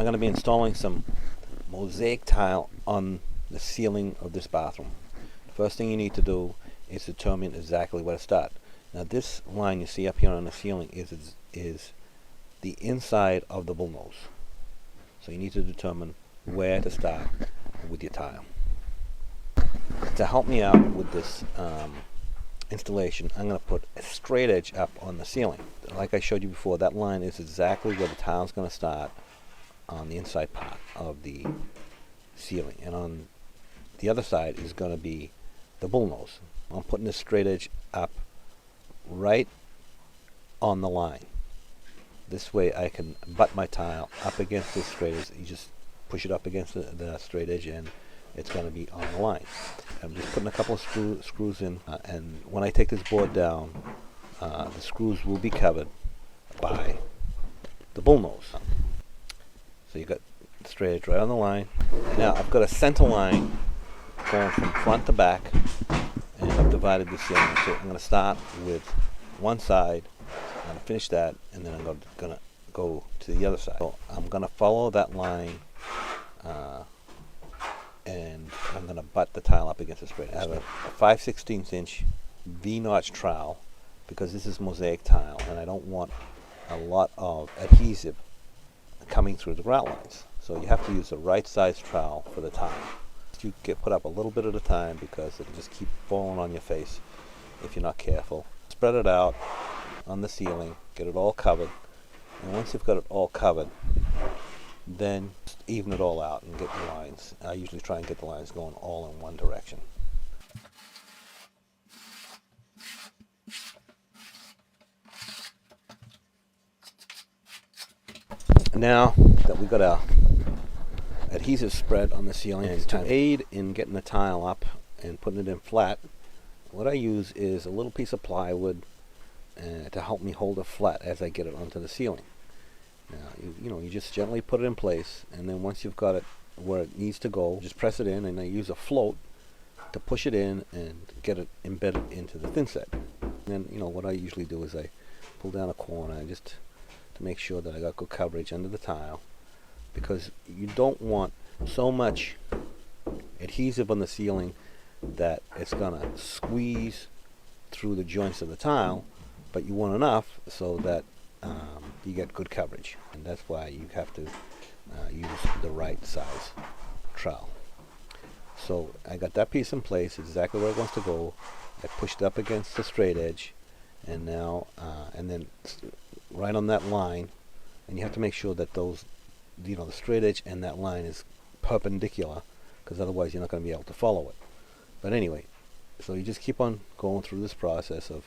going to be installing some mosaic tile on the ceiling of this bathroom. First thing you need to do is determine exactly where to start. Now this line you see up here on the ceiling is the inside of the bullnose. So you need to determine where to start with your tile. To help me out with this installation, I'm going to put a straight edge up on the ceiling. Like I showed you before, that line is exactly where the tile is going to start on the inside part of the ceiling, and on the other side is going to be the bullnose. I'm putting this straight edge up right on the line. This way I can butt my tile up against this straight edge. You just push it up against the straight edge and it's going to be on the line. I'm just putting a couple of screws in, and when I take this board down, the screws will be covered by the bullnose. So you got the straight edge right on the line. Now I've got a center line going from front to back, and I've divided the ceiling. So I'm going to start with one side, I'm going to finish that, and then I'm going to go to the other side. So I'm going to follow that line, and I'm going to butt the tile up against the straight edge. I have a 5/16 inch V-notch trowel because this is mosaic tile, and I don't want a lot of adhesive coming through the grout lines. So you have to use the right size trowel for the tile. You get put up a little bit at a time because it'll just keep falling on your face if you're not careful. Spread it out on the ceiling, get it all covered, and once you've got it all covered, then just even it all out and get the lines. I usually try and get the lines going all in one direction. Now that we've got our adhesive spread on the ceiling, and to aid in getting the tile up and putting it in flat, what I use is a little piece of plywood to help me hold it flat as I get it onto the ceiling. Now you just gently put it in place, and then once you've got it where it needs to go, just press it in, and I use a float to push it in and get it embedded into the thin set. And then what I usually do is I pull down a corner just to make sure that I got good coverage under the tile, because you don't want so much adhesive on the ceiling that it's gonna squeeze through the joints of the tile, but you want enough so that you get good coverage, and that's why you have to use the right size trowel. So I got that piece in place exactly where it wants to go. I pushed up against the straight edge, and now and then right on that line, and you have to make sure that those the straight edge and that line is perpendicular, because otherwise you're not going to be able to follow it. But anyway, so you just keep on going through this process of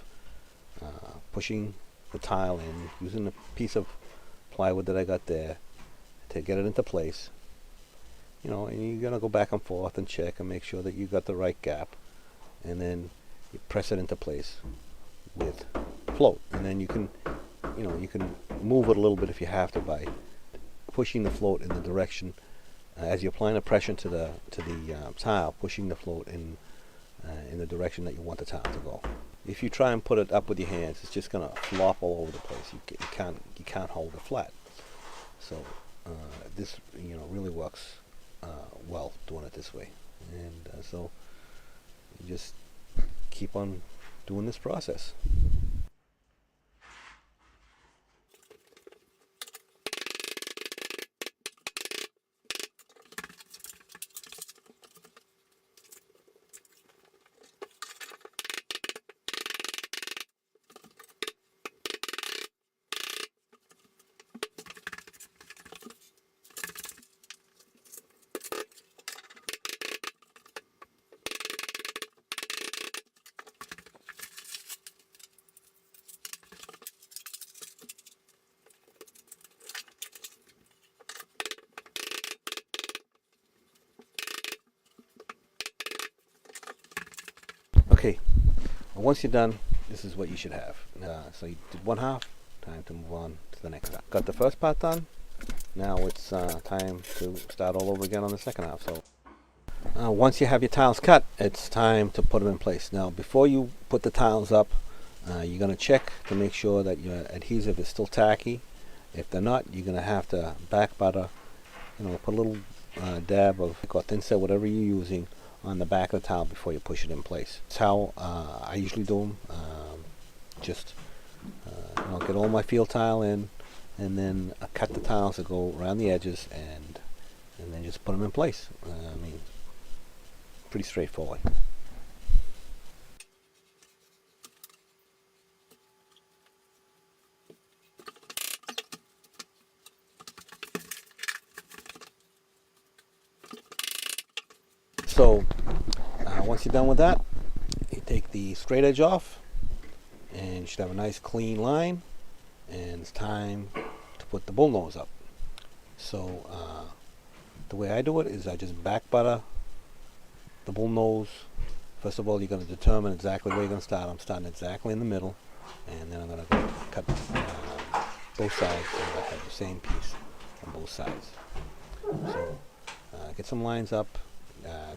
pushing the tile in, using a piece of plywood that I got there to get it into place. And you're going to go back and forth and check and make sure that you got the right gap, and then you press it into place with float, and then you can move it a little bit if you have to by pushing the float in the direction as you're applying the pressure to the tile, pushing the float in the direction that you want the tile to go. If you try and put it up with your hands, it's just going to flop all over the place. You can't hold it flat. So this really works well doing it this way, and so you just keep on doing this process. Okay, once you're done, this is what you should have. So you did one half, time to move on to the next half. Got the first part done, now it's time to start all over again on the second half. So once you have your tiles cut, it's time to put them in place. Now before you put the tiles up, you're going to check to make sure that your adhesive is still tacky. If they're not, you're going to have to back butter put a little dab of thin set, whatever you're using, on the back of the towel before you push it in place. That's how I usually do them. Just get all my field tile in, and then cut the tiles that go around the edges, and then just put them in place. Pretty straightforward. So once you're done with that, you take the straight edge off, and you should have a nice clean line, and it's time to put the bullnose up. So the way I do it is I just back butter the bullnose. First of all, you're going to determine exactly where you're going to start. I'm starting exactly in the middle, and then I'm going to cut both sides, so I have the same piece on both sides. So get some lines up,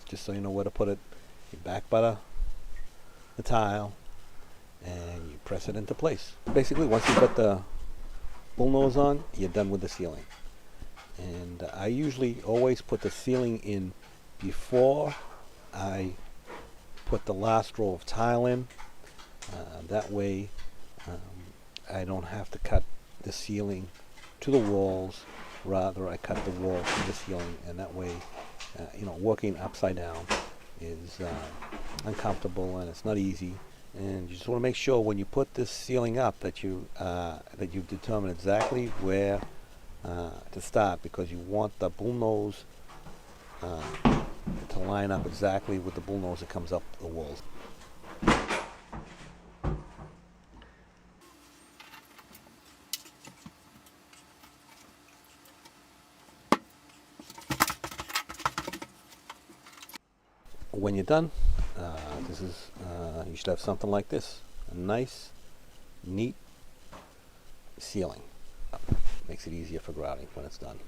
just so you know where to put it. You back butter the tile, and you press it into place. Basically, once you put the bullnose on, you're done with the ceiling. And I usually always put the ceiling in before I put the last row of tile in. That way I don't have to cut the ceiling to the walls. Rather, I cut the wall to the ceiling, and that way working upside down is uncomfortable, and it's not easy. And you just want to make sure when you put this ceiling up that you determine exactly where to start, because you want the bullnose to line up exactly with the bullnose that comes up the walls. When you're done, you should have something like this, a nice, neat ceiling. Makes it easier for grouting when it's done.